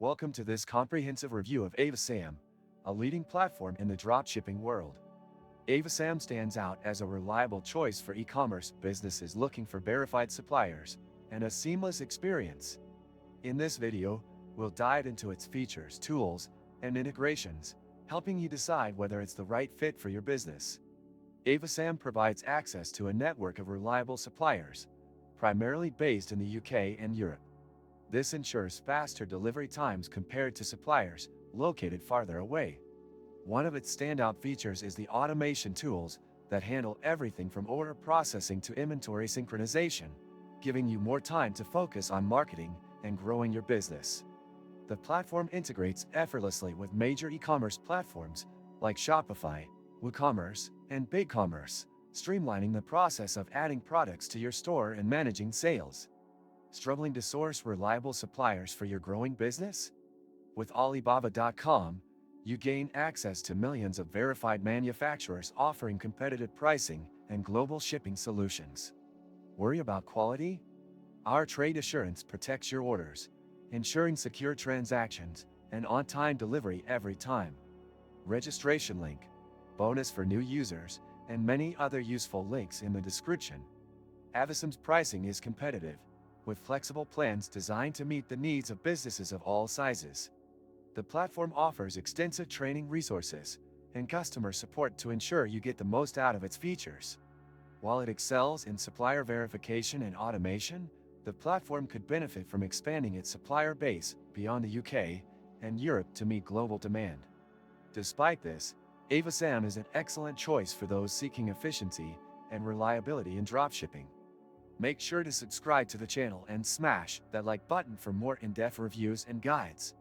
Welcome to this comprehensive review of Avasam, a leading platform in the dropshipping world. Avasam stands out as a reliable choice for e-commerce businesses looking for verified suppliers and a seamless experience. In this video, we'll dive into its features, tools, and integrations, helping you decide whether it's the right fit for your business. Avasam provides access to a network of reliable suppliers, primarily based in the UK and Europe. This ensures faster delivery times compared to suppliers located farther away. One of its standout features is the automation tools that handle everything from order processing to inventory synchronization, giving you more time to focus on marketing and growing your business. The platform integrates effortlessly with major e-commerce platforms like Shopify, WooCommerce, and BigCommerce, streamlining the process of adding products to your store and managing sales. Struggling to source reliable suppliers for your growing business? With Alibaba.com, you gain access to millions of verified manufacturers offering competitive pricing and global shipping solutions. Worry about quality? Our trade assurance protects your orders, ensuring secure transactions and on-time delivery every time. Registration link, bonus for new users, and many other useful links in the description. Avasam's pricing is competitive, with flexible plans designed to meet the needs of businesses of all sizes. The platform offers extensive training resources and customer support to ensure you get the most out of its features. While it excels in supplier verification and automation, the platform could benefit from expanding its supplier base beyond the UK and Europe to meet global demand. Despite this, Avasam is an excellent choice for those seeking efficiency and reliability in dropshipping. Make sure to subscribe to the channel and smash that like button for more in-depth reviews and guides.